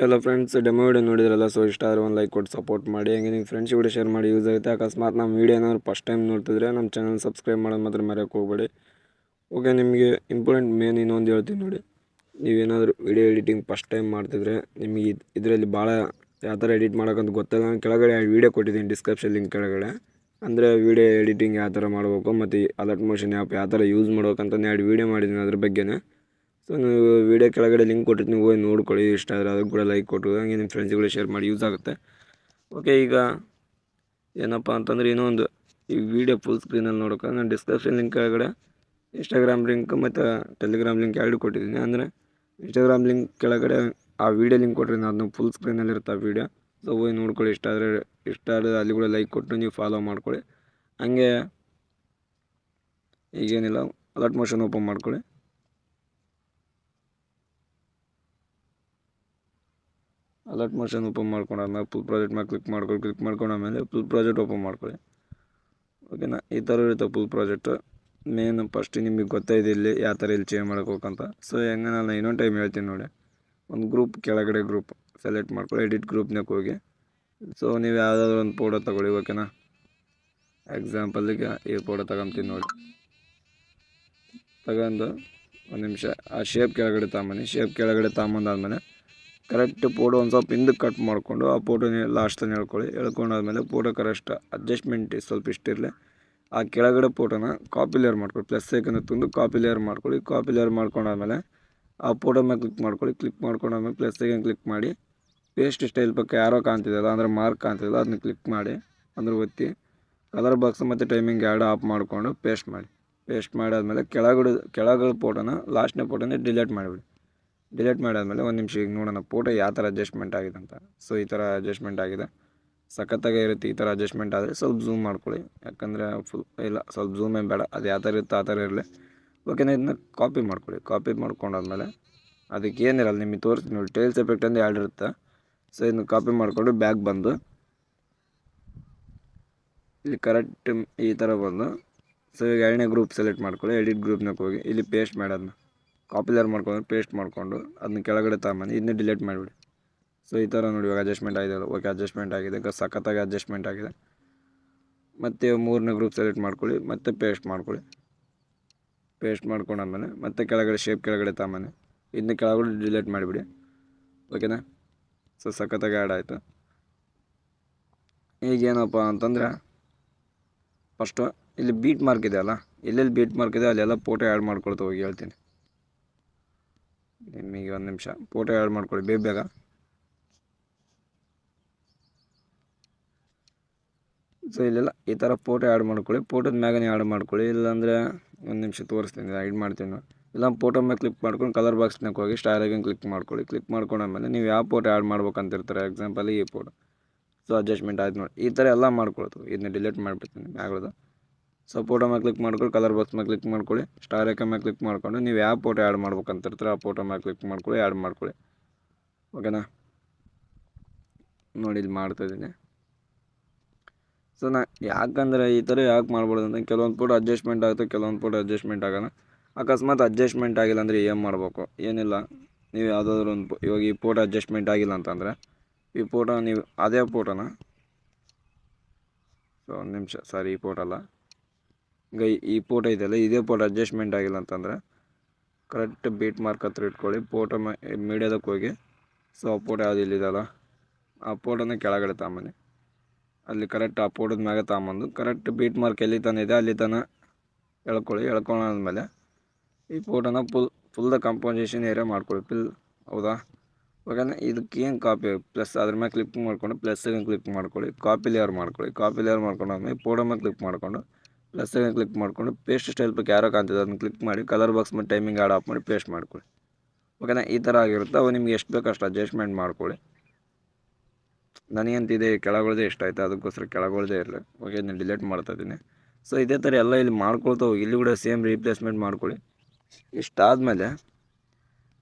ಎಲ್ಲ friends demo video ನೋಡಿದ್ರಲ್ಲ, so ಇಷ್ಟ ಆದರೆ ಒಂದು ಲೈಕ್ ಕೊಟ್ಟು ಸಪೋರ್ಟ್ ಮಾಡಿ. ಹಂಗೆ ನಿಮ್ಮ ಫ್ರೆಂಡ್ಸ್ ವಿಡಿಯೋ ಶೇರ್ ಮಾಡಿ, ಯೂಸ್ ಆಗುತ್ತೆ. ಅಕಸ್ಮಾತ್ ನಮ್ಮ ವಿಡಿಯೋ ಏನಾದ್ರು ಫಸ್ಟ್ ಟೈಮ್ ನೋಡ್ತಿದ್ರೆ ನಮ್ಮ ಚಾನಲ್ ಸಬ್ಸ್ಕ್ರೈಬ್ ಮಾಡೋದು ಮಾತ್ರ ಮರೆಯೋಕ್ಕೆ ಹೋಗಬೇಡಿ. ಓಕೆ, ನಿಮಗೆ ಇಂಪಾರ್ಟೆಂಟ್ ಮೇನ್ ಇನ್ನೊಂದು ಹೇಳ್ತೀನಿ ನೋಡಿ. ನೀವೇನಾದರೂ ವಿಡಿಯೋ ಎಡಿಟಿಂಗ್ ಫಸ್ಟ್ ಟೈಮ್ ಮಾಡ್ತಿದ್ರೆ ನಿಮಗೆ ಇದರಲ್ಲಿ ಭಾಳ ಯಾವ ಥರ ಎಡಿಟ್ ಮಾಡೋಕ್ಕಂತ ಗೊತ್ತಿಲ್ಲ. ನಾನು ಕೆಳಗಡೆ ವೀಡಿಯೋ ಕೊಟ್ಟಿದ್ದೀನಿ ಡಿಸ್ಕ್ರಿಪ್ಷನ್ ಲಿಂಕ್ ಕೆಳಗಡೆ. ಅಂದರೆ ವೀಡಿಯೋ ಎಡಿಟಿಂಗ್ ಯಾವ ಥರ ಮಾಡಬೇಕು ಮತ್ತು ಅಲರ್ಟ್ ಮೋಷನ್ ಆ್ಯಪ್ ಯಾವ ಥರ ಯೂಸ್ ಮಾಡ್ಬೇಕಂತ 2 ವೀಡಿಯೋ ಮಾಡಿದ್ದೀನಿ ಅದ್ರ ಬಗ್ಗೆನೇ. ಸೊ ನೀವು ವೀಡಿಯೋ ಕೆಳಗಡೆ ಲಿಂಕ್ ಕೊಟ್ಟಿರ್ತೀನಿ, ನೀವು ಹೋಗಿ ನೋಡ್ಕೊಳ್ಳಿ. ಇಷ್ಟ ಆದರೆ ಅದಕ್ಕೆ ಕೂಡ ಲೈಕ್ ಕೊಟ್ಟು ಹಂಗೆ ನಿಮ್ಮ ಫ್ರೆಂಡ್ಸ್ಗಳು ಶೇರ್ ಮಾಡಿ, ಯೂಸ್ ಆಗುತ್ತೆ. ಓಕೆ, ಈಗ ಏನಪ್ಪ ಅಂತಂದರೆ ಇನ್ನೊಂದು ಈ ವಿಡಿಯೋ ಫುಲ್ ಸ್ಕ್ರೀನಲ್ಲಿ ನೋಡೋಕೆ ನಾನು ಡಿಸ್ಕ್ರಿಪ್ಷನ್ ಲಿಂಕ್ ಕೆಳಗಡೆ ಇನ್ಸ್ಟಾಗ್ರಾಮ್ ಲಿಂಕ್ ಮತ್ತು ಟೆಲಿಗ್ರಾಮ್ ಲಿಂಕ್ 2 ಕೊಟ್ಟಿದ್ದೀನಿ. ಅಂದರೆ ಇನ್ಸ್ಟಾಗ್ರಾಮ್ ಲಿಂಕ್ ಕೆಳಗಡೆ ಆ ವಿಡಿಯೋ ಲಿಂಕ್ ಕೊಟ್ಟರೆ ಅದನ್ನು ಫುಲ್ ಸ್ಕ್ರೀನಲ್ಲಿ ಇರುತ್ತೆ ಆ ವಿಡಿಯೋ. ಸೊ ಹೋಗಿ ನೋಡ್ಕೊಳ್ಳಿ. ಇಷ್ಟ ಆದರೆ ಅಲ್ಲಿ ಕೂಡ ಲೈಕ್ ಕೊಟ್ಟು ನೀವು ಫಾಲೋ ಮಾಡ್ಕೊಳ್ಳಿ. ಹಂಗೆ ಈಗೇನಿಲ್ಲ, ಅಲರ್ಟ್ ಮೋಷನ್ ಓಪನ್ ಮಾಡ್ಕೊಳ್ಳಿ. ಅಲರ್ಟ್ ಮೋಷನ್ ಓಪನ್ ಮಾಡ್ಕೊಂಡಾದ್ಮೇಲೆ ಫುಲ್ ಪ್ರಾಜೆಕ್ಟ್ ಮೇಲೆ ಕ್ಲಿಕ್ ಮಾಡ್ಕೊಂಡಾದ್ಮೇಲೆ ಫುಲ್ ಪ್ರಾಜೆಕ್ಟ್ ಓಪನ್ ಮಾಡ್ಕೊಳ್ಳಿ. ಓಕೆನಾ, ಈ ಥರ ಇರುತ್ತೆ ಫುಲ್ ಪ್ರಾಜೆಕ್ಟು. ಮೇನ್ ಫಸ್ಟ್ ನಿಮಗೆ ಗೊತ್ತಾಯಿದೆ ಇಲ್ಲಿ ಯಾವ ಥರ ಇಲ್ಲಿ ಚೇಂಜ್ ಮಾಡ್ಕೋಬೇಕಂತ. ಸೊ ಹೆಂಗೆ ನಾನು ಇನ್ನೊಂದು ಟೈಮ್ ಹೇಳ್ತೀನಿ ನೋಡಿ. ಒಂದು ಗ್ರೂಪ್ ಕೆಳಗಡೆ ಗ್ರೂಪ್ ಸೆಲೆಕ್ಟ್ ಮಾಡ್ಕೊಳ್ಳಿ, ಎಡಿಟ್ ಗ್ರೂಪ್ನಾಗ ಹೋಗಿ. ಸೊ ನೀವು ಯಾವುದಾದ್ರೂ ಒಂದು ಫೋಟೋ ತೊಗೊಳ್ಳಿ. ಓಕೆನಾ, ಎಕ್ಸಾಂಪಲ್ಗೆ ಈ ಫೋಟೋ ತಗೊಂತೀನಿ ನೋಡಿ. ತಗೊಂಡು ಒಂದು ನಿಮಿಷ ಆ ಶೇಪ್ ಕೆಳಗಡೆ ತಗೊಂಬನ್ನಿ. ಶೇಪ್ ಕೆಳಗಡೆ ತಗೊಂಬಂದಾದ್ಮೇಲೆ ಕರೆಕ್ಟ್ ಫೋಟೋ ಒಂದು ಸ್ವಲ್ಪ ಹಿಂದಕ್ಕೆ ಕಟ್ ಮಾಡಿಕೊಂಡು ಆ ಫೋಟೋನೇ ಲಾಸ್ಟನ್ನು ಎಳ್ಕೊಂಡಾದ್ಮೇಲೆ ಫೋಟೋ ಕರೆಕ್ಟ್ ಅಡ್ಜಸ್ಟ್ಮೆಂಟ್ ಸ್ವಲ್ಪ ಇಷ್ಟಿರಲಿ. ಆ ಕೆಳಗಡೆ ಫೋಟೋನ ಕಾಪಿ ಲೇಯರ್ ಮಾಡ್ಕೊಳ್ಳಿ. ಪ್ಲಸ್ ಐಕನ್ ತಂದು ಕಾಪಿ ಲೇಯರ್ ಮಾಡ್ಕೊಳ್ಳಿ. ಕಾಪಿ ಲೇಯರ್ ಮಾಡ್ಕೊಂಡಾದ್ಮೇಲೆ ಆ ಫೋಟೋ ಮೇಲೆ ಕ್ಲಿಕ್ ಮಾಡ್ಕೊಳ್ಳಿ. ಕ್ಲಿಕ್ ಮಾಡ್ಕೊಂಡಾದ್ಮೇಲೆ ಪ್ಲಸ್ ಐಕನ್ ಕ್ಲಿಕ್ ಮಾಡಿ ಪೇಸ್ಟ್ ಸ್ಟೈಲ್ ಪಕ್ಕ ಯಾರೋ ಕಾಣ್ತಿದೆಯಲ್ಲ, ಅಂದರೆ ಮಾರ್ಕ್ ಕಾಣ್ತಿದೆಯಲ್ಲ, ಅದನ್ನ ಕ್ಲಿಕ್ ಮಾಡಿ ಅಂದ್ರೆ ಒತ್ತಿ ಕಲರ್ ಬಾಕ್ಸ್ ಮತ್ತು ಟೈಮಿಂಗ್ 2 ಆಫ್ ಮಾಡಿಕೊಂಡು ಪೇಸ್ಟ್ ಮಾಡಿ. ಪೇಸ್ಟ್ ಮಾಡಾದ್ಮೇಲೆ ಕೆಳಗಡೆ ಫೋಟೋನ ಲಾಸ್ಟ್ನೇ ಫೋಟೋನೇ ಡಿಲೀಟ್ ಮಾಡಿಬಿಡಿ. ಡಿಲೀಟ್ ಮಾಡಾದ್ಮೇಲೆ ಒಂದು ನಿಮಿಷ ಈಗ ನೋಡೋಣ ಫೋಟೋ ಯಾವ ಥರ ಅಡ್ಜಸ್ಟ್ಮೆಂಟ್ ಆಗಿದೆ ಅಂತ. ಸೊ ಈ ಥರ ಅಡ್ಜಸ್ಟ್ಮೆಂಟ್ ಆಗಿದೆ, ಸಖತ್ತಾಗೇ ಇರುತ್ತೆ. ಈ ಥರ ಅಡ್ಜಸ್ಟ್ಮೆಂಟ್ ಆದರೆ ಸ್ವಲ್ಪ ಝೂಮ್ ಮಾಡ್ಕೊಳ್ಳಿ, ಯಾಕಂದರೆ ಫುಲ್ ಇಲ್ಲ ಸ್ವಲ್ಪ ಝೂಮ್ ಏನು ಬೇಡ, ಅದು ಯಾವ ಥರ ಇರುತ್ತೆ ಆ ಥರ ಇರಲಿ. ಓಕೆನಾ, ಇದನ್ನ ಕಾಪಿ ಮಾಡ್ಕೊಳ್ಳಿ. ಕಾಪಿ ಮಾಡ್ಕೊಂಡಾದ್ಮೇಲೆ ಅದಕ್ಕೆ ಏನಿರಲ್ಲ ನಿಮಗೆ ತೋರಿಸ್ತೀನಿ ನೋಡಿ, ಟೈಲ್ಸ್ ಎಫೆಕ್ಟ್ ಅಂತ 2 ಇರುತ್ತೆ. ಸೊ ಇದನ್ನು ಕಾಪಿ ಮಾಡಿಕೊಂಡು ಬ್ಯಾಗ್ ಬಂದು ಇಲ್ಲಿ ಕರೆಕ್ಟ್ ಈ ಥರ ಬಂದು ಸೊ ಈಗ 2ನೇ ಗ್ರೂಪ್ ಸೆಲೆಕ್ಟ್ ಮಾಡ್ಕೊಳ್ಳಿ. ಎಡಿಟ್ ಗ್ರೂಪ್ನಾಗ ಹೋಗಿ ಇಲ್ಲಿ ಪೇಸ್ಟ್ ಮಾಡಿ ಅದನ್ನ ಕಾಪಿ ಲೇಯರ್ ಮಾಡ್ಕೊಂಡು ಪೇಸ್ಟ್ ಮಾಡಿಕೊಂಡು ಅದನ್ನ ಕೆಳಗಡೆ ತಗೊಂಬಂದು ಇದನ್ನ ಡಿಲೀಟ್ ಮಾಡಿಬಿಡಿ. ಸೊ ಈ ಥರ ನೋಡಿ ಇವಾಗ ಅಡ್ಜಸ್ಟ್ಮೆಂಟ್ ಆಗಿದೆ. ಓಕೆ, ಅಡ್ಜಸ್ಟ್ಮೆಂಟ್ ಆಗಿದೆ, ಈಗ ಸಖತ್ತಾಗಿ ಅಡ್ಜಸ್ಟ್ಮೆಂಟ್ ಆಗಿದೆ. ಮತ್ತು 3ನೇ ಗ್ರೂಪ್ ಸೆಲೆಕ್ಟ್ ಮಾಡ್ಕೊಳ್ಳಿ, ಮತ್ತು ಪೇಸ್ಟ್ ಮಾಡ್ಕೊಳ್ಳಿ. ಪೇಸ್ಟ್ ಮಾಡ್ಕೊಂಡಾದ್ಮೇಲೆ ಮತ್ತೆ ಕೆಳಗಡೆ ಶೇಪ್ ಕೆಳಗಡೆ ತಗೊಂಬನ್ನಿ, ಇದನ್ನ ಕೆಳಗಡೆ ಡಿಲೀಟ್ ಮಾಡಿಬಿಡಿ. ಓಕೆನಾ, ಸೊ ಸಖತ್ತಾಗಿ ಆ್ಯಡ್ ಆಯಿತು. ಈಗೇನಪ್ಪ ಅಂತಂದರೆ ಫಸ್ಟು ಇಲ್ಲಿ ಬೀಟ್ ಮಾರ್ಕ್ ಇದೆಯಲ್ಲ, ಎಲ್ಲೆಲ್ಲಿ ಬೀಟ್ ಮಾರ್ಕ್ ಇದೆ ಅಲ್ಲೆಲ್ಲ ಫೋಟೋ ಆ್ಯಡ್ ಮಾಡ್ಕೊಳ್ತಾ ಹೋಗಿ ಹೇಳ್ತೀನಿ ನಿಮಗೆ. ಒಂದು ನಿಮಿಷ ಫೋಟೋ ಆ್ಯಡ್ ಮಾಡ್ಕೊಳ್ಳಿ ಬೇಗ. ಸೊ ಇಲ್ಲೆಲ್ಲ ಈ ಥರ ಫೋಟೋ ಆ್ಯಡ್ ಮಾಡ್ಕೊಳ್ಳಿ. ಫೋಟೋದ ಮ್ಯಾಗನೇ ಆ್ಯಡ್ ಮಾಡ್ಕೊಳ್ಳಿ, ಇಲ್ಲಾಂದರೆ ಒಂದು ನಿಮಿಷ ತೋರಿಸ್ತೀನಿ, ಆ್ಯಡ್ ಮಾಡ್ತೀನಿ. ಇಲ್ಲ ಫೋಟೋ ಮೇಲೆ ಕ್ಲಿಕ್ ಮಾಡ್ಕೊಂಡು ಕಲರ್ ಬಾಕ್ಸ್ನಾಗ ಹೋಗಿ ಸ್ಟಾರ್ ಐಕನ್ ಕ್ಲಿಕ್ ಮಾಡ್ಕೊಳ್ಳಿ. ಕ್ಲಿಕ್ ಮಾಡ್ಕೊಂಡಾದ್ಮೇಲೆ ನೀವು ಯಾವ ಫೋಟೋ ಆ್ಯಡ್ ಮಾಡ್ಬೇಕಂತಿರ್ತಾರೆ, ಎಕ್ಸಾಂಪಲ್ ಈ ಫೋಟೋ. ಸೊ ಅಡ್ಜಸ್ಟ್ಮೆಂಟ್ ಆಯ್ತು ನೋಡಿ, ಈ ಥರ ಎಲ್ಲ ಮಾಡ್ಕೊಳ್ತು. ಇದನ್ನ ಡಿಲೀಟ್ ಮಾಡಿಬಿಡ್ತೀನಿ ಮ್ಯಾಗದು. ಸೊ ಫೋಟೋ ಮೇಲೆ ಕ್ಲಿಕ್ ಮಾಡ್ಕೊಳ್ಳಿ, ಕಲರ್ ಬಾಕ್ಸ್ ಮೇಲೆ ಕ್ಲಿಕ್ ಮಾಡ್ಕೊಳ್ಳಿ, ಸ್ಟಾರ್ ಐಕನ್ ಮೇಲೆ ಕ್ಲಿಕ್ ಮಾಡ್ಕೊಂಡು ನೀವು ಯಾವ ಫೋಟೋ ಆ್ಯಡ್ ಮಾಡ್ಬೇಕಂತಿರ್ತಾರೆ ಆ ಫೋಟೋ ಮೇಲೆ ಕ್ಲಿಕ್ ಮಾಡ್ಕೊಳ್ಳಿ, ಆ್ಯಡ್ ಮಾಡ್ಕೊಳ್ಳಿ. ಓಕೆನಾ, ನೋಡಿ ಇಲ್ಲಿ ಮಾಡ್ತಾಯಿದ್ದೀನಿ. ಸೊ ಯಾಕಂದರೆ ಈ ಥರ ಯಾಕೆ ಮಾಡ್ಬೋದು ಅಂದರೆ ಕೆಲವೊಂದು ಫೋಟೋ ಅಡ್ಜಸ್ಟ್ಮೆಂಟ್ ಆಗುತ್ತೆ, ಕೆಲವೊಂದು ಫೋಟೋ ಅಡ್ಜಸ್ಟ್ಮೆಂಟ್ ಆಗೋಲ್ಲ. ಅಕಸ್ಮಾತ್ ಅಡ್ಜಸ್ಟ್ಮೆಂಟ್ ಆಗಿಲ್ಲ ಅಂದರೆ ಏನು ಮಾಡಬೇಕು, ಏನಿಲ್ಲ, ನೀವು ಯಾವುದಾದ್ರೂ ಒಂದು ಇವಾಗ ಈ ಫೋಟೋ ಅಡ್ಜಸ್ಟ್ಮೆಂಟ್ ಆಗಿಲ್ಲ ಅಂತಂದರೆ ಈ ಫೋಟೋ ನೀವು ಅದೇ ಫೋಟೋನ ಸೊ ಒಂದು ನಿಮಿಷ ಸಾರಿ, ಈ ಫೋಟೋ ಅಲ್ಲ, ಈಗ ಈ ಫೋಟೋ ಇದೆಯಲ್ಲ, ಇದೇ ಫೋಟೋ ಅಡ್ಜಸ್ಟ್ಮೆಂಟ್ ಆಗಿಲ್ಲ ಅಂತಂದರೆ ಕರೆಕ್ಟ್ ಬೀಟ್ ಮಾರ್ಕ್ ಹತ್ರ ಇಟ್ಕೊಳ್ಳಿ. ಫೋಟೋ ಮೀಡಿಯಾದಕ್ಕೆ ಹೋಗಿ ಸೊ ಆ ಫೋಟೋ ಯಾವುದು ಇಲ್ಲಿದೆಯಲ್ಲ ಆ ಫೋಟೋನ ಕೆಳಗಡೆ ತಗೊಂಬನ್ನಿ. ಅಲ್ಲಿ ಕರೆಕ್ಟ್ ಆ ಫೋಟೋದ ಮ್ಯಾಗೆ ತಗೊಂಬಂದು ಕರೆಕ್ಟ್ ಬೀಟ್ ಮಾರ್ಕ್ ಎಲ್ಲಿ ತಾನೇ ಇದೆ ಅಲ್ಲಿ ತನಕ ಎಳ್ಕೊಳ್ಳಿ. ಎಳ್ಕೊಂಡಾದ್ಮೇಲೆ ಈ ಫೋಟೋನ ಫುಲ್ ದ ಕಂಪೋಸಿಷನ್ ಏರಿಯಾ ಮಾಡ್ಕೊಳ್ಳಿ ಹೌದಾ. ಓಕೆನಾ, ಇದಕ್ಕೇನು ಕಾಪಿ ಪ್ಲಸ್ ಅದ್ರ ಮೇಲೆ ಕ್ಲಿಕ್ ಮಾಡ್ಕೊಂಡು ಪ್ಲಸ್ ಕ್ಲಿಕ್ ಮಾಡ್ಕೊಳ್ಳಿ, ಕಾಪಿ ಲೇಯರ್ ಮಾಡ್ಕೊಳ್ಳಿ. ಕಾಪಿ ಲೇಯರ್ ಮಾಡ್ಕೊಂಡಾದ್ಮೇಲೆ ಫೋಟೋ ಮೇಲೆ ಕ್ಲಿಕ್ ಮಾಡ್ಕೊಂಡು ಪ್ಲಸ್ ಕ್ಲಿಕ್ ಮಾಡ್ಕೊಂಡು ಪೇಸ್ಟ್ ಸ್ಟೈಲ್ ಬಗ್ಗೆ ಯಾರೋ ಕಾಣ್ತಿದೆ ಅದನ್ನ ಕ್ಲಿಕ್ ಮಾಡಿ ಕಲರ್ ಬಾಕ್ಸ್ ಮತ್ತು ಟೈಮಿಂಗ್ ಆ್ಯಡ್ ಆಫ್ ಮಾಡಿ ಪೇಸ್ಟ್ ಮಾಡ್ಕೊಳ್ಳಿ. ಓಕೆನಾ, ಈ ಥರ ಆಗಿರುತ್ತೆ. ಅವು ನಿಮ್ಗೆ ಎಷ್ಟು ಬೇಕು ಅಷ್ಟು ಅಡ್ಜಸ್ಟ್ಮೆಂಟ್ ಮಾಡ್ಕೊಳ್ಳಿ. ನನಗಂತಿದೆ ಕೆಳಗೊಳ್ದೆ ಇಷ್ಟ ಆಯಿತು, ಅದಕ್ಕೋಸ್ಕರ ಕೆಳಗೊಳ್ದೆ ಇರಲಿ. ಓಕೆ, ನಾನು ಡಿಲೀಟ್ ಮಾಡ್ತಾಯಿದ್ದೀನಿ. ಸೊ ಇದೇ ಥರ ಎಲ್ಲ ಇಲ್ಲಿ ಮಾಡ್ಕೊಳ್ತಾ ಹೋಗಿ, ಇಲ್ಲಿ ಕೂಡ ಸೇಮ್ ರೀಪ್ಲೇಸ್ಮೆಂಟ್ ಮಾಡ್ಕೊಳ್ಳಿ. ಇಷ್ಟಾದಮೇಲೆ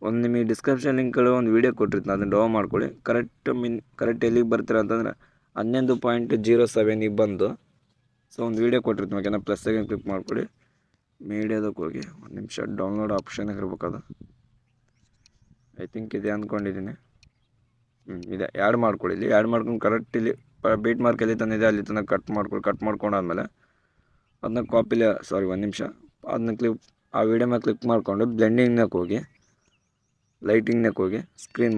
ಒಂದು ನಿಮಗೆ ಡಿಸ್ಕ್ರಿಪ್ಷನ್ ಲಿಂಕ್ಗಳು ಒಂದು ವೀಡಿಯೋ ಕೊಟ್ಟಿರ್ತೀನಿ, ಅದನ್ನು ಡೌನ್ ಮಾಡ್ಕೊಳ್ಳಿ. ಕರೆಕ್ಟ್ ಎಲ್ಲಿಗೆ ಬರ್ತೀರ ಅಂತಂದರೆ 11.07ಗೆ ಬಂದು ಸೊ ಒಂದು ವೀಡಿಯೋ ಕೊಟ್ಟಿರ್ತೀನಿ. ಓಕೆನಾ, ಪ್ಲಸ್ ಕ್ಲಿಕ್ ಮಾಡ್ಕೊಳ್ಳಿ, ಮೀಡಿಯಾದಕ್ಕೆ ಹೋಗಿ ಒಂದು ನಿಮಿಷ ಡೌನ್ಲೋಡ್ ಆಪ್ಷನ್ ಇರ್ಬೇಕದು, ಐ ಥಿಂಕ್ ಇದೆ ಅಂದ್ಕೊಂಡಿದ್ದೀನಿ. ಇದೆ ಆ್ಯಡ್ ಮಾಡ್ಕೊಳ್ಳಿ. ಇಲ್ಲಿ ಆ್ಯಡ್ ಮಾಡ್ಕೊಂಡು ಕರೆಕ್ಟ್ ಇಲ್ಲಿ ಬೀಟ್ ಮಾರ್ಕ್ ಎಲ್ಲಿ ತಂದಿದೆ ಅಲ್ಲಿ ತನಕ ಕಟ್ ಮಾಡ್ಕೊಂಡಾದ್ಮೇಲೆ ಅದನ್ನ ಒಂದು ನಿಮಿಷ ಅದನ್ನ ಆ ವಿಡಿಯೋ ಮೇಲೆ ಕ್ಲಿಕ್ ಮಾಡಿಕೊಂಡು ಬ್ಲೆಂಡಿಂಗ್ನಾಗ ಹೋಗಿ ಲೈಟಿಂಗ್ನಾಗ ಹೋಗಿ ಸ್ಕ್ರೀನ್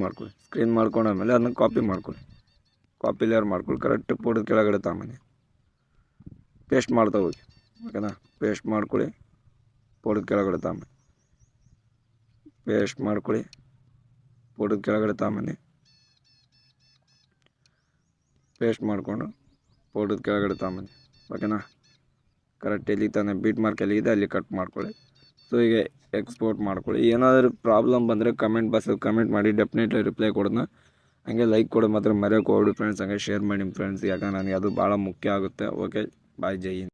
ಮಾಡ್ಕೊಂಡಾದ್ಮೇಲೆ ಅದನ್ನ ಕಾಪಿ ಲೇಯರ್ ಮಾಡ್ಕೊಳ್ಳಿ. ಕರೆಕ್ಟ್ ಫೋಟೋ ಕೆಳಗಡೆ ತಗೊಂಬನ್ನಿ, ಪೇಸ್ಟ್ ಮಾಡ್ತಾ ಹೋಗಿ. ಓಕೆನಾ, ಪೇಸ್ಟ್ ಮಾಡ್ಕೊಳ್ಳಿ, ಫೋಟೋ ಕೆಳಗಡೆ ತಗೊಂಬನ್ನಿ, ಪೇಸ್ಟ್ ಮಾಡ್ಕೊಳ್ಳಿ, ಫೋಟೋ ಕೆಳಗಡೆ ತಗೊಂಬನ್ನಿ, ಪೇಸ್ಟ್ ಮಾಡಿಕೊಂಡು ಫೋಟೋದ ಕೆಳಗಡೆ ತಗೊಂಬನ್ನಿ. ಓಕೆನಾ, ಕರೆಕ್ಟ್ ಎಲ್ಲಿ ತಾನೆ ಬೀಟ್ ಮಾರ್ಕ್ ಎಲ್ಲಿದೆ ಅಲ್ಲಿ ಕಟ್ ಮಾಡ್ಕೊಳ್ಳಿ. ಸೊ ಈಗ ಎಕ್ಸ್ಪೋರ್ಟ್ ಮಾಡ್ಕೊಳ್ಳಿ. ಏನಾದರೂ ಪ್ರಾಬ್ಲಮ್ ಬಂದರೆ ಕಮೆಂಟ್ ಬಾಕ್ಸಲ್ಲಿ ಕಮೆಂಟ್ ಮಾಡಿ, ಡೆಫಿನೆಟ್ಲಿ ರಿಪ್ಲೈ ಕೊಡೋಣ. ಹಂಗೆ ಲೈಕ್ ಕೊಡೋ ಮಾತ್ರ ಮರೆಯೋಕೆ ಹೋಗ್ಬಿಡಿ ಫ್ರೆಂಡ್ಸ್. ಹಂಗೆ ಶೇರ್ ಮಾಡಿ ನಿಮ್ಮ ಫ್ರೆಂಡ್ಸ್, ಯಾಕಂದ್ರೆ ನನಗೆ ಅದು ಭಾಳ ಮುಖ್ಯ ಆಗುತ್ತೆ. ಓಕೆ, ಬಾಯ್, ಜೈ ಹಿಂದ್.